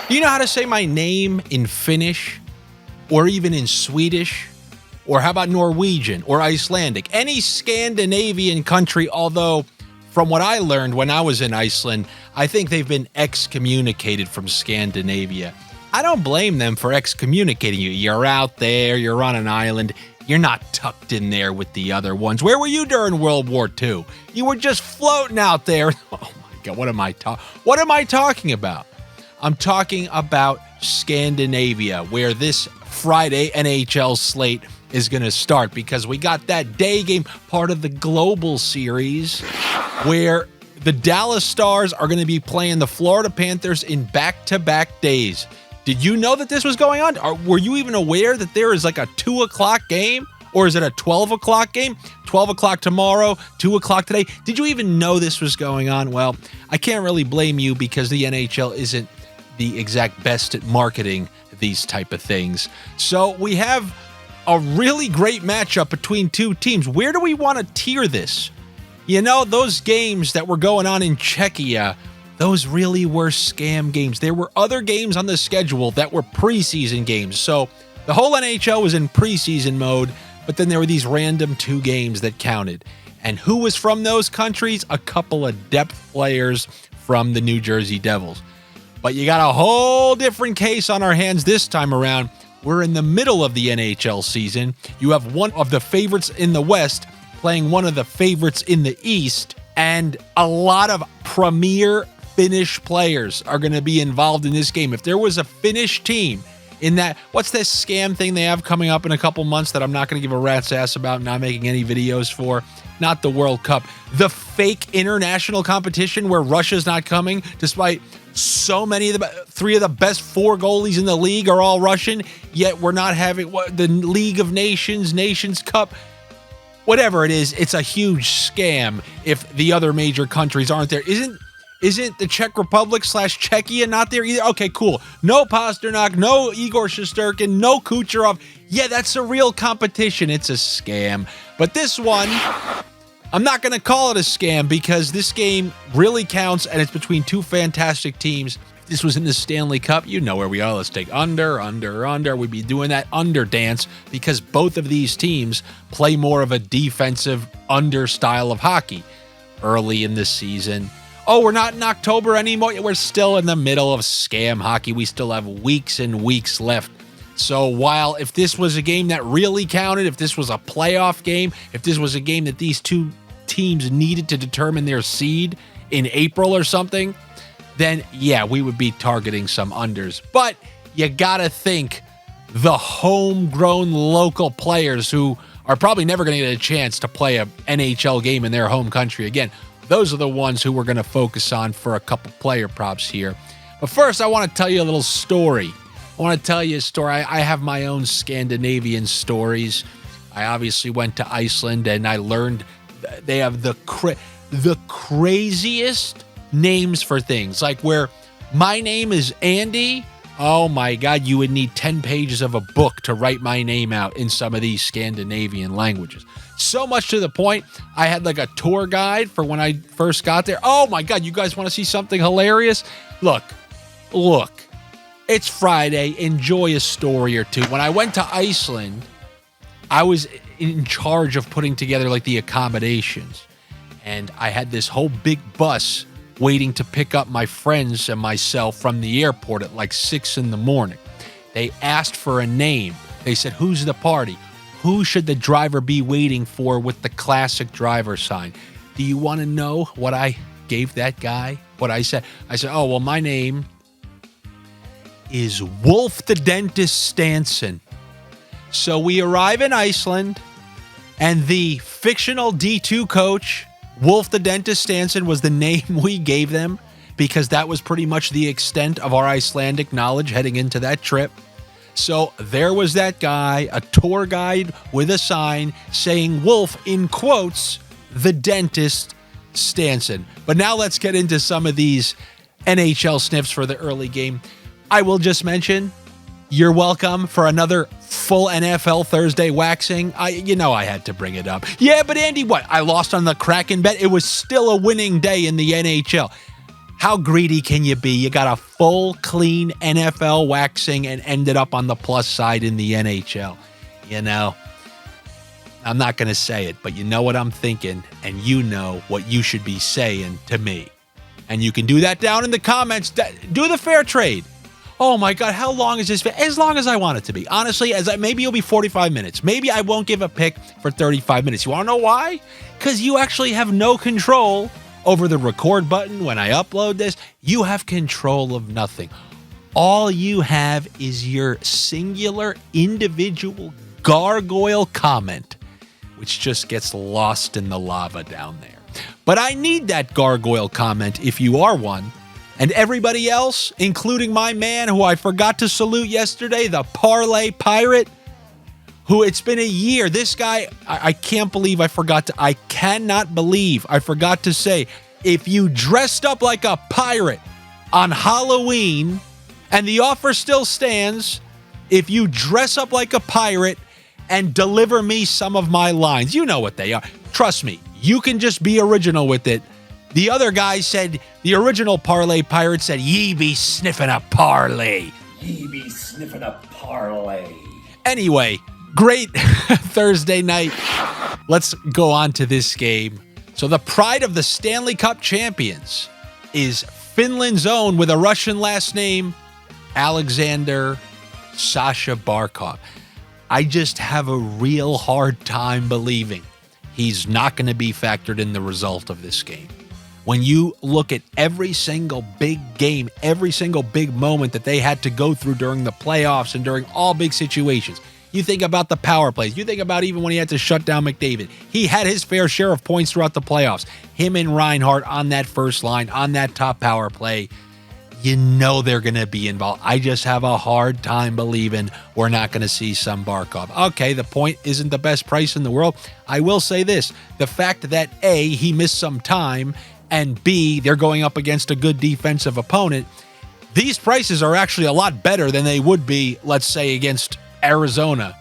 Do you know how to say my name in Finnish or even in Swedish? Or how about Norwegian or Icelandic? Any Scandinavian country, although from what I learned when I was in Iceland, I think they've been excommunicated from Scandinavia. I don't blame them for excommunicating you. You're out there, you're on an island, you're not tucked in there with the other ones. Where were you during World War II? You were just floating out there. Oh my God, what am I talking about? I'm talking about Scandinavia, where this Friday NHL slate is going to start, because we got that day game, part of the global series, where the Dallas Stars are going to be playing the Florida Panthers in back-to-back days. Did you know that this was going on? Or were you even aware that there is like a 2 o'clock game? Or is it a 12 o'clock game? 12 o'clock tomorrow, 2 o'clock today? Did you even know this was going on? Well, I can't really blame you, because the NHL isn't the exact best at marketing these type of things. So we have a really great matchup between two teams. Where do we want to tier this? You know, those games that were going on in Czechia, those really were scam games. There were other games on the schedule that were preseason games. So the whole NHL was in preseason mode, but then there were these random 2 games that counted. And who was from those countries? A couple of depth players from the New Jersey Devils. But you got a whole different case on our hands this time around. We're in the middle of the NHL season. You have one of the favorites in the West playing one of the favorites in the East, and a lot of premier Finnish players are going to be involved in this game. If there was a Finnish team in that, what's this scam thing they have coming up in a couple months that I'm not going to give a rat's ass about, not making any videos for? Not the World Cup. The fake international competition where Russia's not coming, despite so many of the 3 of the best 4 goalies in the league are all Russian, yet we're not having the League of Nations, Nations Cup, whatever it is. It's a huge scam if the other major countries aren't there. Isn't the Czech Republic / Czechia not there either? Okay, cool. No Pasternak, no Igor Shesterkin, no Kucherov. Yeah, that's a real competition. It's a scam. But this one, I'm not going to call it a scam, because this game really counts, and it's between 2 fantastic teams. If this was in the Stanley Cup, you know where we are. Let's take under. We'd be doing that under dance, because both of these teams play more of a defensive under style of hockey early in the season. Oh, we're not in October anymore. We're still in the middle of scam hockey. We still have weeks and weeks left. So while if this was a game that really counted, if this was a playoff game, if this was a game that these 2 teams needed to determine their seed in April or something, then yeah, we would be targeting some unders. But you gotta think the homegrown local players who are probably never going to get a chance to play a NHL game in their home country again. Those are the ones who we're going to focus on for a couple player props here. But first, I want to tell you a little story. I want to tell you a story. I have my own Scandinavian stories. I obviously went to Iceland, and I learned they have the craziest names for things. Like where my name is Andy. Oh my God, you would need 10 pages of a book to write my name out in some of these Scandinavian languages. So much to the point, I had like a tour guide for when I first got there. Oh my God, you guys want to see something hilarious? Look, it's Friday. Enjoy a story or two. When I went to Iceland, I was in charge of putting together like the accommodations. And I had this whole big bus waiting to pick up my friends and myself from the airport at like 6 in the morning. They asked for a name. They said, who's the party? Who should the driver be waiting for with the classic driver sign? Do you want to know what I gave that guy? What I said? I said, oh, well, my name is Wolf the Dentist Stanson. So we arrive in Iceland, and the fictional D2 coach, Wolf the Dentist Stanson, was the name we gave them, because that was pretty much the extent of our Icelandic knowledge heading into that trip. So there was that guy, a tour guide with a sign saying Wolf, in quotes, the Dentist Stanson. But now let's get into some of these NHL sniffs for the early game. I will just mention, you're welcome for another full NFL Thursday waxing. I had to bring it up. Yeah, but Andy, what? I lost on the Kraken bet. It was still a winning day in the NHL. How greedy can you be? You got a full, clean NFL waxing and ended up on the plus side in the NHL. You know, I'm not going to say it, but you know what I'm thinking, and you know what you should be saying to me. And you can do that down in the comments. Do the fair trade. Oh my God, how long is this? As long as I want it to be. Honestly, maybe it'll be 45 minutes. Maybe I won't give a pick for 35 minutes. You want to know why? Because you actually have no control over the record button when I upload this. You have control of nothing. All you have is your singular individual gargoyle comment, which just gets lost in the lava down there. But I need that gargoyle comment if you are one. And everybody else, including my man who I forgot to salute yesterday, the Parlay Pirate, who it's been a year. This guy, I can't believe I cannot believe I forgot to say, if you dressed up like a pirate on Halloween, and the offer still stands, if you dress up like a pirate and deliver me some of my lines, you know what they are. Trust me, you can just be original with it. The other guy said, the original Parlay Pirate said, ye be sniffing a parlay. Ye be sniffing a parlay. Anyway, great Thursday night. Let's go on to this game. So the pride of the Stanley Cup champions is Finland's own, with a Russian last name, Alexander Sasha Barkov. I just have a real hard time believing he's not going to be factored in the result of this game. When you look at every single big game, every single big moment that they had to go through during the playoffs and during all big situations, you think about the power plays. You think about even when he had to shut down McDavid. He had his fair share of points throughout the playoffs. Him and Reinhart on that first line, on that top power play. You know they're going to be involved. I just have a hard time believing we're not going to see some Barkov. Okay, the point isn't the best price in the world. I will say this. The fact that A, he missed some time, and B, they're going up against a good defensive opponent, these prices are actually a lot better than they would be, let's say, against Arizona.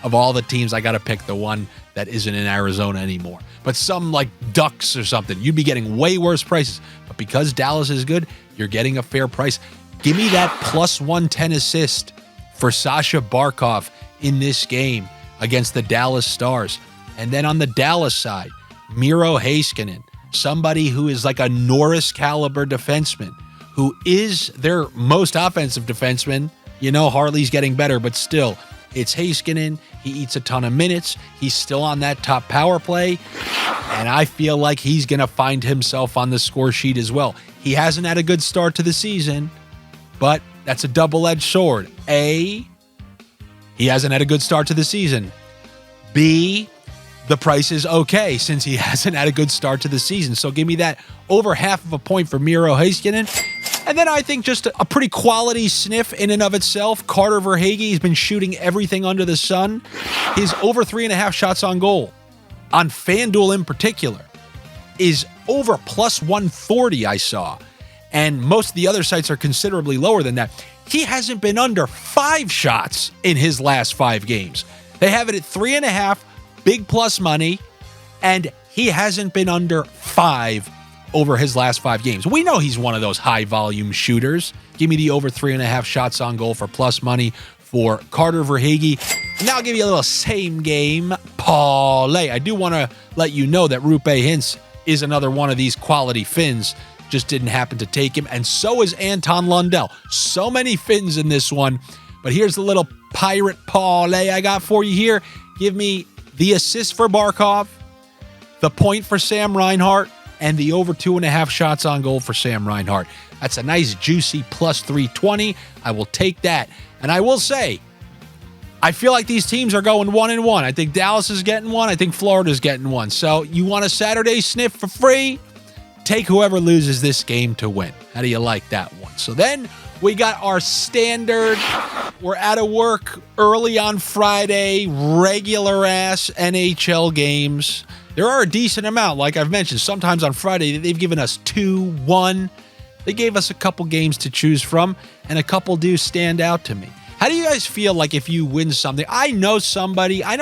Of all the teams, I got to pick the one that isn't in Arizona anymore. But some like Ducks or something, you'd be getting way worse prices. But because Dallas is good, you're getting a fair price. Give me that plus 110 assist for Sasha Barkov in this game against the Dallas Stars. And then on the Dallas side, Miro Heiskanen, somebody who is like a Norris caliber defenseman, who is their most offensive defenseman. You know, Harley's getting better, but still, it's Heiskanen. He eats a ton of minutes. He's still on that top power play. And I feel like he's going to find himself on the score sheet as well. He hasn't had a good start to the season, but that's a double-edged sword. A, he hasn't had a good start to the season. B, the price is okay since he hasn't had a good start to the season. So give me that over half of a point for Miro Heiskanen. And then I think just a pretty quality sniff in and of itself. Carter Verhaeghe has been shooting everything under the sun. His over 3.5 shots on goal, on FanDuel in particular, is over plus 140 I saw. And most of the other sites are considerably lower than that. He hasn't been under 5 shots in his last 5 games. They have it at 3.5, big plus money, and he hasn't been under 5 over his last 5 games. We know he's one of those high volume shooters. Give me the over 3.5 shots on goal for plus money for Carter Verhaeghe. Now I'll give you a little same game parlay. I do want to let you know that Rupe Hintz is another one of these quality Finns. Just didn't happen to take him. And so is Anton Lundell. So many Finns in this one. But here's the little pirate parlay I got for you here. Give me the assist for Barkov, the point for Sam Reinhart, and the over 2.5 shots on goal for Sam Reinhart. That's a nice, juicy plus 320. I will take that. And I will say, I feel like these teams are going 1-1. I think Dallas is getting one. I think Florida's getting one. So you want a Saturday sniff for free? Take whoever loses this game to win. How do you like that one? So then we got our standard, we're out of work early on Friday, regular ass NHL games. There are a decent amount, like I've mentioned. Sometimes on Friday, they've given us 2, 1. They gave us a couple games to choose from, and a couple do stand out to me. How do you guys feel like if you win something? I know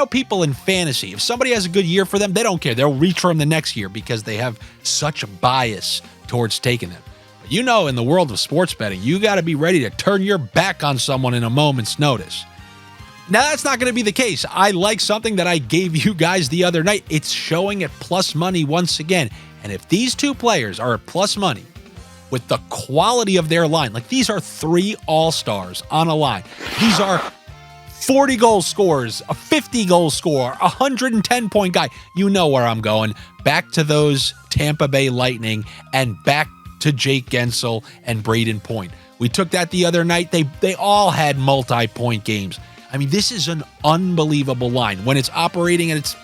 people in fantasy. If somebody has a good year for them, they don't care. They'll reach for them the next year because they have such a bias towards taking them. You know, in the world of sports betting, you got to be ready to turn your back on someone in a moment's notice. Now, that's not going to be the case. I like something that I gave you guys the other night. It's showing at plus money once again. And if these two players are at plus money with the quality of their line, like these are 3 all-stars on a line. These are 40 goal scorers, a 50 goal scorer, 110-point guy. You know where I'm going. Back to those Tampa Bay Lightning and back to Jake Guentzel and Brayden Point. We took that the other night. They all had multi-point games. I mean, this is an unbelievable line. When it's operating at its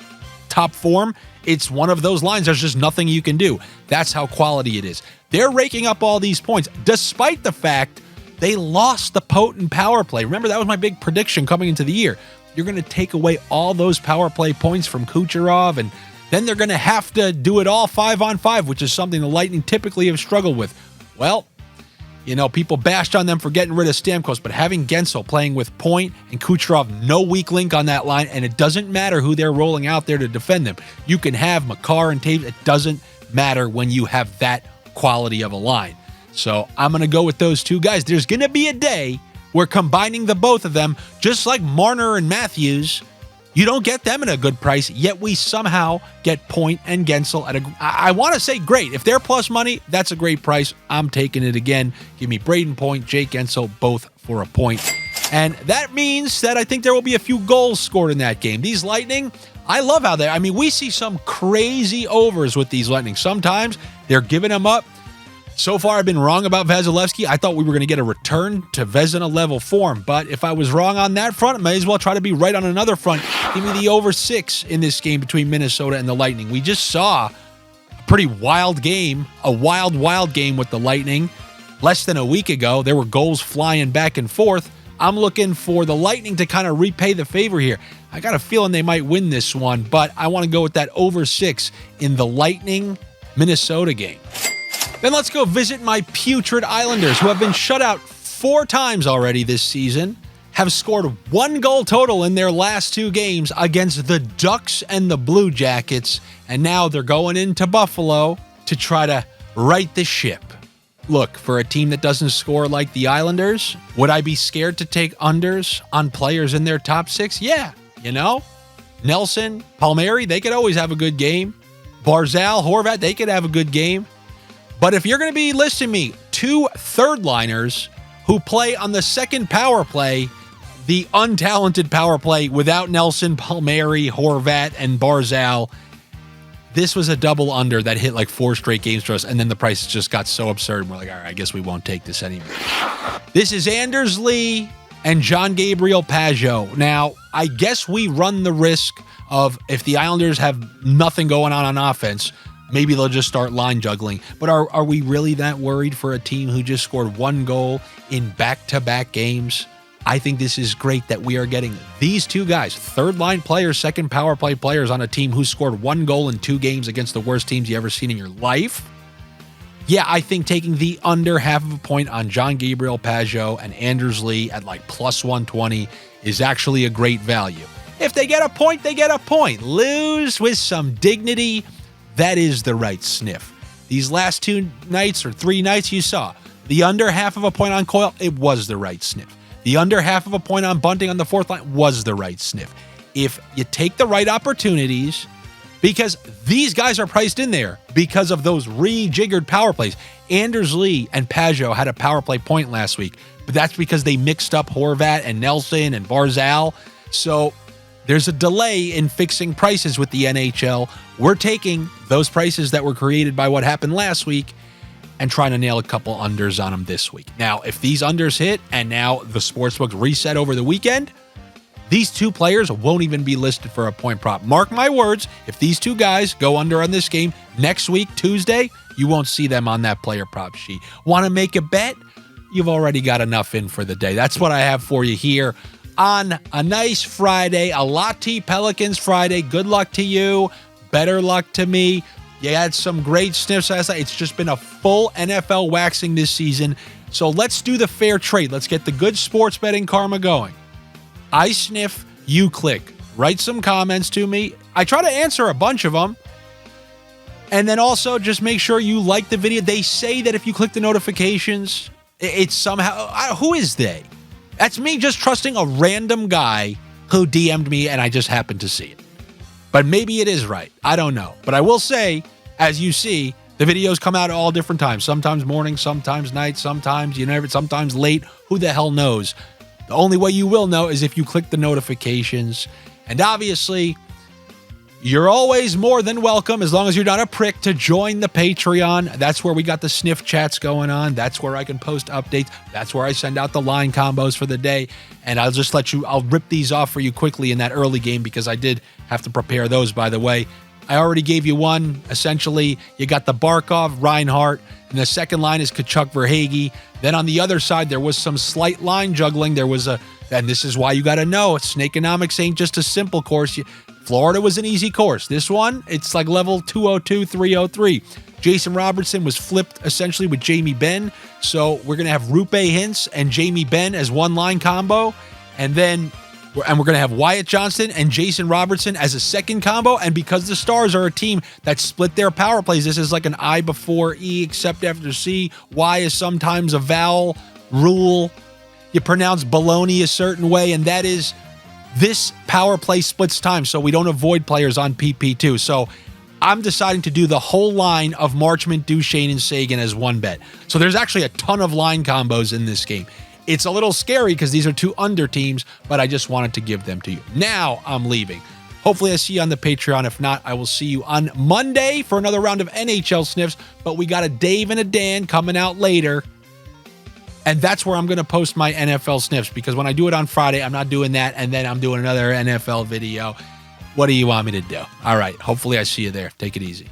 top form, it's one of those lines. There's just nothing you can do. That's how quality it is. They're raking up all these points, despite the fact they lost the potent power play. Remember, that was my big prediction coming into the year. You're going to take away all those power play points from Kucherov, and then they're going to have to do it all 5-on-5, which is something the Lightning typically have struggled with. Well, you know, people bashed on them for getting rid of Stamkos, but having Guentzel playing with Point and Kucherov, no weak link on that line, and it doesn't matter who they're rolling out there to defend them. You can have Makar and Taves. It doesn't matter when you have that quality of a line. So I'm going to go with those two guys. There's going to be a day where combining the both of them, just like Marner and Matthews, you don't get them at a good price, yet we somehow get Point and Guentzel at I want to say great. If they're plus money, that's a great price. I'm taking it again. Give me Brayden Point, Jake Guentzel, both for a point. And that means that I think there will be a few goals scored in that game. These Lightning, I love how we see some crazy overs with these Lightning. Sometimes they're giving them up. So far, I've been wrong about Vasilevsky. I thought we were going to get a return to Vezina level form, but if I was wrong on that front, I may as well try to be right on another front. Give me the over 6 in this game between Minnesota and the Lightning. We just saw a pretty wild game, a wild game with the Lightning. Less than a week ago, there were goals flying back and forth. I'm looking for the Lightning to kind of repay the favor here. I got a feeling they might win this one, but I want to go with that over 6 in the Lightning-Minnesota game. Then let's go visit my putrid Islanders, who have been shut out 4 times already this season, have scored 1 goal total in their last 2 games against the Ducks and the Blue Jackets, and now they're going into Buffalo to try to right the ship. Look, for a team that doesn't score like the Islanders, would I be scared to take unders on players in their top 6? Yeah, you know? Nelson, Palmieri, they could always have a good game. Barzal, Horvat, they could have a good game. But if you're going to be listing me 2 third-liners who play on the second power play, the untalented power play without Nelson, Palmieri, Horvat, and Barzal, this was a double under that hit like 4 straight games for us, and then the prices just got so absurd, we're like, all right, I guess we won't take this anymore. This is Anders Lee and Jean-Gabriel Pageau. Now, I guess we run the risk of, if the Islanders have nothing going on offense, maybe they'll just start line juggling. But are we really that worried for a team who just scored 1 goal in back-to-back games? I think this is great that we are getting these 2 guys, third-line players, second power play players on a team who scored 1 goal in 2 games against the worst teams you ever seen in your life. Yeah, I think taking the under half of a point on Jean-Gabriel Pageau and Anders Lee at like plus 120 is actually a great value. If they get a point, they get a point. Lose with some dignity. That is the right sniff. These last 2 nights or 3 nights you saw, the under half of a point on Coyle, it was the right sniff. The under half of a point on Bunting on the 4th line was the right sniff. If you take the right opportunities, because these guys are priced in there because of those rejiggered power plays. Anders Lee and Pageau had a power play point last week, but that's because they mixed up Horvat and Nelson and Barzal. So there's a delay in fixing prices with the NHL. We're taking those prices that were created by what happened last week and trying to nail a couple unders on them this week. Now, if these unders hit and now the sportsbook reset over the weekend, these 2 players won't even be listed for a point prop. Mark my words, if these 2 guys go under on this game next week, Tuesday, you won't see them on that player prop sheet. Want to make a bet? You've already got enough in for the day. That's what I have for you here on a nice Friday, a Latte Pelicans Friday. Good luck to you. Better luck to me. You had some great sniffs last night. It's just been a full NFL waxing this season. So let's do the fair trade. Let's get the good sports betting karma going. I sniff, you click. Write some comments to me. I try to answer a bunch of them. And then also just make sure you like the video. They say that if you click the notifications, it's somehow, who is they? That's me just trusting a random guy who DM'd me and I just happened to see it. But maybe it is right. I don't know. But I will say, as you see, the videos come out at all different times. Sometimes morning, sometimes night, sometimes sometimes late. Who the hell knows? The only way you will know is if you click the notifications. And obviously, you're always more than welcome, as long as you're not a prick, to join the Patreon. That's where we got the sniff chats going on. That's where I can post updates. That's where I send out the line combos for the day. And I'll rip these off for you quickly in that early game because I did have to prepare those, by the way. I already gave you one. Essentially, you got the Barkov, Reinhardt, and the second line is Kachuk, Verhaeghe. Then on the other side, there was some slight line juggling. And this is why you got to know, Snakeonomics ain't just a simple course. Florida was an easy course. This one, it's like level 202, 303. Jason Robertson was flipped essentially with Jamie Benn. So we're going to have Rupe Hintz and Jamie Benn as one line combo. And we're going to have Wyatt Johnston and Jason Robertson as a second combo. And because the Stars are a team that split their power plays, this is like an I before E except after C. Y is sometimes a vowel rule. You pronounce baloney a certain way, and that is this power play splits time, so we don't avoid players on PP2. So I'm deciding to do the whole line of Marchment, Duchesne, and Sagan as one bet. So there's actually a ton of line combos in this game. It's a little scary because these are two under teams, but I just wanted to give them to you. Now I'm leaving. Hopefully I see you on the Patreon. If not, I will see you on Monday for another round of NHL Sniffs, but we got a Dave and a Dan coming out later. And that's where I'm going to post my NFL sniffs, because when I do it on Friday, I'm not doing that, and then I'm doing another NFL video. What do you want me to do? All right. Hopefully I see you there. Take it easy.